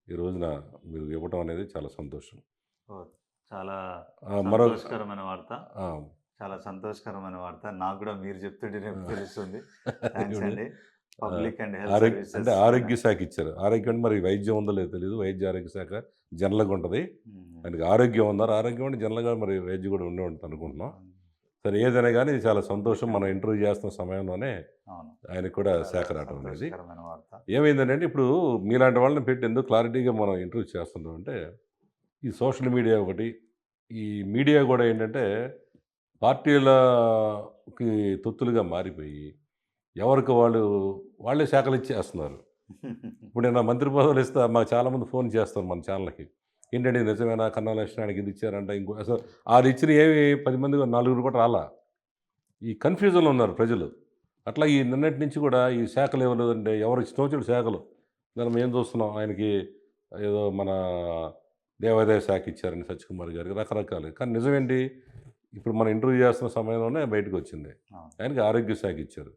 ఈ రోజున మీరు ఇవ్వటం అనేది చాలా సంతోషం. ఓహ్! చాలా మరో సంతోషకరమైన వార్త. ఆ! చాలా సంతోషకరమైన వార్త. నాకు కూడా మీరు చెప్తుంటేనే ఆ! తెలుస్తుంది. థాంక్స్ ఇప్పుడు అండి. ఆహ్, పబ్లిక్ అండ్ హెల్త్ అంటే సర్వీసెస్ ఆరోగ్య శాఖ ఇచ్చారు. ఆరోగ్యం అంటే మరి వైద్యం ఉందో లేదో తెలీదు. వైద్య ఆరోగ్య శాఖ జనరల్‌గా ఉంటది. హ్మ్. ఆయనకి ఆరోగ్యం అన్నారు. ఆరోగ్యం అంటే జనరల్‌గా మరి వైద్యం కూడా ఉండే ఉంటది అనుకుంటున్నాం. అవును. సరే ఏదైనా గానీ చాలా పబ్లిక్ సంతోషం. మనం అండ్ ఇంటర్వ్యూ చేస్తున్న సమయంలోనే అవును. ఆయనకి కూడా చాలా శాఖ రావడం అనేది. సంతోషకరమైన వార్త. ఏమైందంటే ఇప్పుడు మీలాంటి వాళ్ళని పెట్టి ఎందుకు క్లారిటీగా మనం ఇంటర్వ్యూ చేస్తున్నామంటే, ఈ సోషల్ మీడియా ఒకటి, ఈ మీడియా గూడా ఏంటంటే పార్టీలకి తొత్తులుగా మారిపోయి, ఎవరికి వాళ్ళు వాళ్ళే శాఖలిచ్చేస్తున్నారు. ఇప్పుడు నిన్న మంత్రి పదవులు ఇస్తా మాకు చాలామంది ఫోన్ చేస్తారు మన ఛానల్‌కి. ఏంటండి ఇది నిజమేనా? కన్నా లక్ష్మణానికి ఇది ఇచ్చారంట. ఇంకో అసలు ఆళ్ళిచ్చినయి ఏమి 10 మంది నలుగురు కూడా రాలా. ఈ కన్‌ఫ్యూజన్‌లో ఉన్నారు ప్రజలు. అట్లా ఈ నిన్నటి నుంచి కూడా ఈ శాఖలు ఇవ్వలేదంటే ఎవరికి ఇష్టమొచ్చినట్టు శాఖలు. మనం ఏం చూస్తున్నాం ఆయనకి ఏదో మన దేవాదాయ శాఖ ఇచ్చారని సత్యకుమార్ గారికి రకరకాలు. కానీ నిజమేంటి? ఇప్పుడు మనం ఇంటర్వ్యూ చేస్తున్న సమయంలోనే బయటకొచ్చింది. అవును. ఆయనకి ఆరోగ్య శాఖ ఇచ్చారు.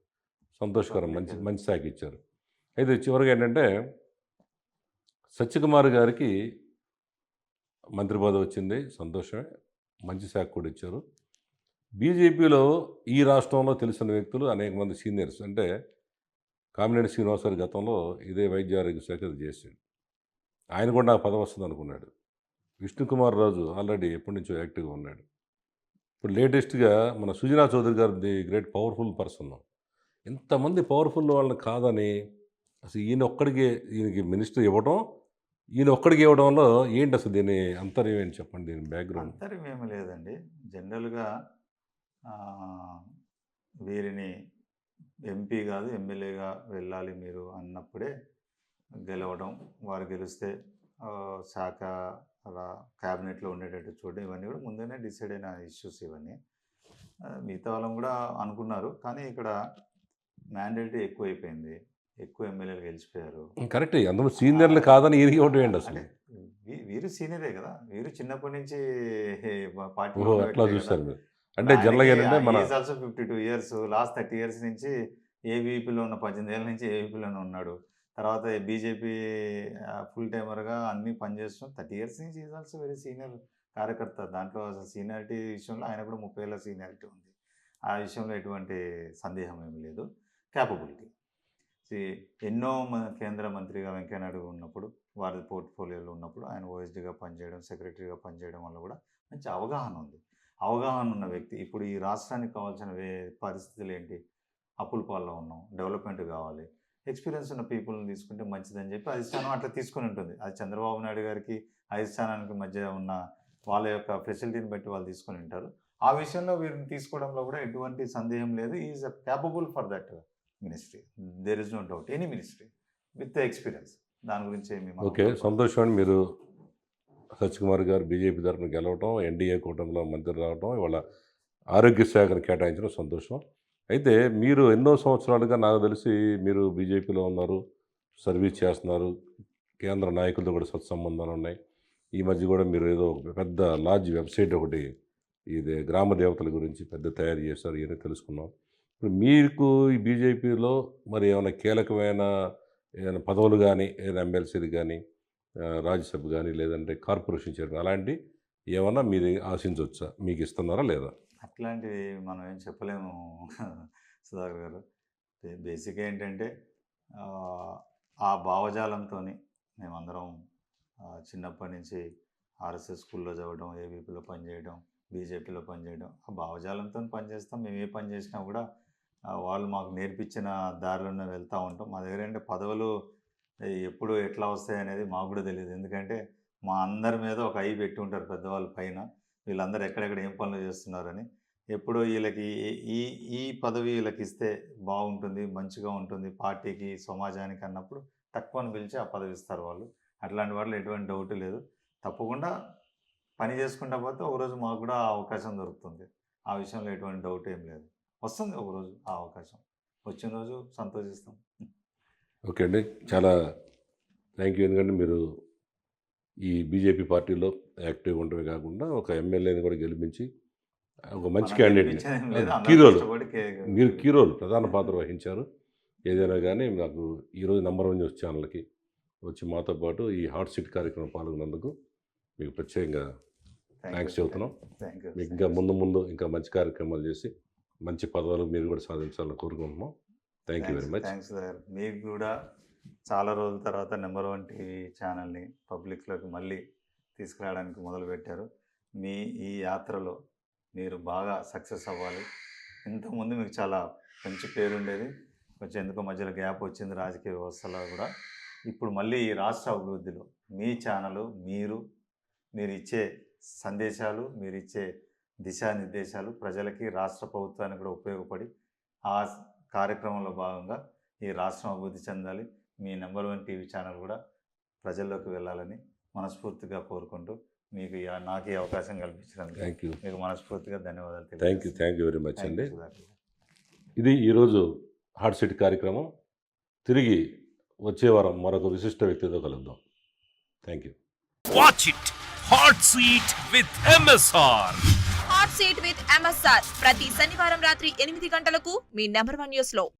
సంతోషకరం. పబ్లిక్ మంచి హెల్త్. మంచి శాఖ ఇచ్చారు. అయితే చివరగా ఏంటంటే సత్యకుమార్ గారికి మంత్రి పదవొచ్చింది. సంతోషమే. మంచి శాఖ కూడా ఇచ్చారు. బీజేపీలో ఈ రాష్ట్రంలో తెలిసిన వ్యక్తులు అనేక మంది సీనియర్స్ అంటే కామినేని శ్రీనివాస్ గారు గతంలో ఇదే వైద్య ఆరోగ్య శాఖ ఇది చేసాడు. ఆయన కూడా నాకు పదవి వస్తుందనుకున్నాడు. విష్ణుకుమార్ రాజు ఆల్రెడీ ఎప్పటినుంచో యాక్టివ్‌గా ఉన్నాడు. ఇప్పుడు లేటెస్ట్‌గా మన సుజనా చౌదరి గారు ది గ్రేట్ పవర్‌ఫుల్ పర్సన్. ఇంతమంది పవర్‌ఫుల్ వాళ్ళని కాదని అసలు ఈయనకి మినిస్టర్ ఇవ్వడం, ఈయన ఒక్కడికి ఇవ్వడంలో ఏంటి అసలు దీని అంతర్యం ఏంటి చెప్పండి దీని బ్యాక్‌గ్రౌండ్? అంతర్యం ఏమి లేదండి. జనరల్‌గా ఆహ్, వీరిని ఎంపీ గాదు, ఎమ్మెల్యేగా వెళ్ళాలి మీరు అన్నప్పుడే గెలవడం, వారు గెలిస్తే శాఖ అలా క్యాబినెట్‌లో ఉండేటట్టు చూడడం, ఇవన్నీ కూడా ముందేనే డిసైడ్ అయిన ఇష్యూస్ ఇవన్నీ. మిగతా వాళ్ళని కూడా అనుకున్నారు. కానీ ఇక్కడ మ్యాండేటరీ ఎక్కువైపోయింది. ఎక్కువ ఎమ్మెల్యేలు గెలిచిపోయారు. కరెక్టే. అందరూ సీనియర్‌లు కాదని ఈయనకి ఇవ్వడం ఏంటి అంటే అసలు? వీరు సీనియరే గదా! వీరు చిన్నప్పటి నుంచి పార్టీలో ఓహో! ఉన్న అట్లా వ్యక్తే గదా! చూసారు మీరు. ఇప్పుడు అంటే జనరల్‌గా ఆయనకి ఏంటంటే హి మన is also 52 years. Last 30 years నుంచి ఏబీవీపీలో ఉన్న 18 ఏళ్ల నుంచి ఏబీవీపీలోనే ఉన్నాడు. తర్వాత బీజేపీ ఫుల్ టైమర్‌గా అన్నీ పనిచేస్తూ 30 ఇయర్స్ నుంచి ఈజ్ ఆల్సో వెరీ సీనియర్ కార్యకర్త. దాంట్లో అసలు సీనియారిటీ విషయంలో ఆయన కూడా 30 ఏళ్ల సీనియారిటీ ఉంది. ఆ విషయంలో ఎటువంటి సందేహం ఏమి లేదు. కేపబిలిటీ. సీ ఎన్నో కేంద్ర మంత్రిగా వెంకయ్యనాయుడు ఉన్నప్పుడు, వారి పోర్ట్‌ఫోలియోలో ఉన్నప్పుడు ఆయన ఓఎస్‌డీగా పనిచేయడం, సెక్రటరీగా పనిచేయడం వల్ల కూడా మంచి అవగాహన ఉంది. అవగాహన ఉన్న వ్యక్తి ఇప్పుడు ఈ రాష్ట్రానికి కావాల్సిన పరిస్థితులేంటి? అప్పుల పాల్లో ఉన్నాం. డెవలప్‌మెంట్ కావాలి. ఎక్స్‌పీరియన్స్ ఉన్న పీపుల్‌ని తీసుకుంటే మంచిదని చెప్పి అధిష్టానం అట్లా తీసుకొని ఉంటుంది. అది చంద్రబాబు నాయుడు గారికి, అధిష్టానానికి మధ్య ఉన్న వాళ్ళ యొక్క ఫెసిలిటీని బట్టి వాళ్ళు తీసుకొని ఉంటారు. ఆ విషయంలో వీరిని తీసుకోవడంలో కూడా ఎటువంటి సందేహం లేదు. He is capable for that ministry. There is no doubt. Any ministry with experience. దాని గురించి ఏమి మనం ఓకే. డౌట్ పడాల్సిన సంతోషం అండి మీరు సత్యకుమార్ గారు బీజేపీ తరఫున గెలవటం, ఎన్డీఏ కూటమిలో మంత్రి రావటం, ఇవాళ ఆరోగ్య శాఖను కేటాయించడం సంతోషం. అయితే మీరు ఎన్నో సంవత్సరాలుగా నాకు తెలిసి మీరు బీజేపీలో ఉన్నారు, సర్వీస్ చేస్తున్నారు. కేంద్ర నాయకులతో కూడా సత్సంబంధాలున్నాయి. ఈ మధ్య కూడా మీరు ఏదో ఒక పెద్ద లార్జ్ వెబ్‌సైట్ ఒకటి ఇది గ్రామ దేవతల గురించి పెద్ద తయారు చేశారు. ఇయన్నీ తెలుసుకున్నాం. ఇప్పుడు మీకు ఈ బీజేపీలో మరి ఏమైనా కీలకమైన ఏదైనా పదవులు గానీ, ఏదైనా ఎమ్మెల్సీలు గానీ, రాజ్యసభ గానీ, లేదంటే కార్పొరేషన్ చైర్మన్ అలాంటివి ఏమన్నా మీరు ఆశించొచ్చా? మీకు ఇస్తున్నారా లేదా? అట్లాంటివి మనం ఏం చెప్పలేము సుధాకర్ గారు. బేసిక్‌గా ఏంటంటే ఆహ్, ఆ భావజాలంతోని మేమందరం చిన్నప్పటి నుంచి ఆర్ఎస్ఎస్ స్కూల్‌లో చదవడం, ఏబీపీలో పనిచేయడం, బీజేపీలో పనిచేయడం. ఆ భావజాలంతోని పనిచేస్తాం. మేము ఏ పని చేసినా కూడా వాళ్ళు మాకు నేర్పించిన దారిలోనే వెళ్తా ఉంటాం. మా దగ్గర ఏంటంటే పదవులు ఎప్పుడు ఎట్లా వస్తాయనేది మాకు కూడా తెలీదు. ఎందుకంటే మా అందరి మీద ఒక ఐ పెట్టి ఉంటారు పెద్దవాళ్ళు పైన. వీళ్ళందరూ ఎక్కడెక్కడ ఏం పనులు చేస్తున్నారని. ఎప్పుడో ఈళ్ళకి ఈ ఈ పదవి ఈళ్ళకిస్తే బాగుంటుంది, మంచిగా ఉంటుంది పార్టీకి, సమాజానికి అన్నప్పుడు తక్కువని పిలిచి ఆ పదవి ఇస్తారు వాళ్ళు. అట్లాంటి వాటిలో ఎటువంటి డౌట్ లేదు. తప్పకుండా పని చేసుకుంటా పోతే ఒకరోజు మాకు కూడా ఆ అవకాశం దొరుకుతుంది. ఆ విషయంలో ఎటువంటి డౌట్ ఏం లేదు. వస్తుంది ఒకరోజు ఆ అవకాశం. వచ్చిన రోజు సంతోషిస్తాం. ఓకే అండి. చాలా థ్యాంక్ యూ. ఎందుకంటే మీరు ఈ బీజేపీ పార్టీలో యాక్టివ్గా ఉండడమే కాకుండా ఒక ఎమ్మెల్యేని కూడా గెలిపించి ఒక మంచి మనం క్యాండిడేట్ని గెలిపించేదేం లేదు. కీ అందరం రోల్ కష్టపడి మీరు కీ రోల్ ప్రధాన పాత్ర వహించారు. ఏదైనా కానీ నాకు ఈరోజు నంబర్ 1 న్యూస్ ఛానల్కి వచ్చి మాతో పాటు ఈ హాట్ సీట్ కార్యక్రమం పాల్గొన్నందుకు మీకు ప్రత్యేకంగా థ్యాంక్స్ చెబుతున్నాం. Thank you. మీకు ఇంకా ముందు ఇంకా మంచి కార్యక్రమాలు చేసి మంచి పదవులు మీరు కూడా సాధించాలని కోరుకుంటున్నాం. Thank you very much. Thanks sir. మీకు కూడా చాలా రోజుల తర్వాత నెంబర్ 1 టీవీ ఛానల్ని పబ్లిక్లోకి మళ్ళీ తీసుకురావడానికి మొదలుపెట్టారు. మీ ఈ యాత్రలో మీరు బాగా సక్సెస్ అవ్వాలి. ఇంతకుముందు మీకు చాలా మంచి పేరు ఉండేది, కొంచెం ఎందుకో మధ్యలో గ్యాప్ వచ్చింది రాజకీయ వ్యవస్థలో కూడా. ఇప్పుడు మళ్ళీ ఈ రాష్ట్ర అభివృద్ధిలో మీ ఛానల్, మీరు ఇచ్చే సందేశాలు, మీరు ఇచ్చే దిశానిర్దేశాలు ప్రజలకి, రాష్ట్ర ప్రభుత్వానికి కూడా ఉపయోగపడి ఆ కార్యక్రమంలో భాగంగా ఈ రాష్ట్రం అభివృద్ధి చెందాలి. మీ నెంబర్ 1 టీవీ ఛానల్ కూడా ప్రజల్లోకి వెళ్ళాలని మనస్ఫూర్తిగా కోరుకుంటూ మీకు నాకు ఈ అవకాశం కల్పించినందుకు థ్యాంక్ యూ. మీకు మనస్ఫూర్తిగా ధన్యవాదాలు థ్యాంక్ యూ వెరీ మచ్ అండి. సుధాకర్. ఇది ఈరోజు హాట్ సీట్ కార్యక్రమం. తిరిగి వచ్చే వారం మరొక విశిష్ట వ్యక్తితో కలుద్దాం. Thank you. Watch it. Hot Seat with MSR. Hot seat with MSR ప్రతి శనివారం రాత్రి 8 గంటలకు మీ నెంబర్ 1 న్యూస్ లో.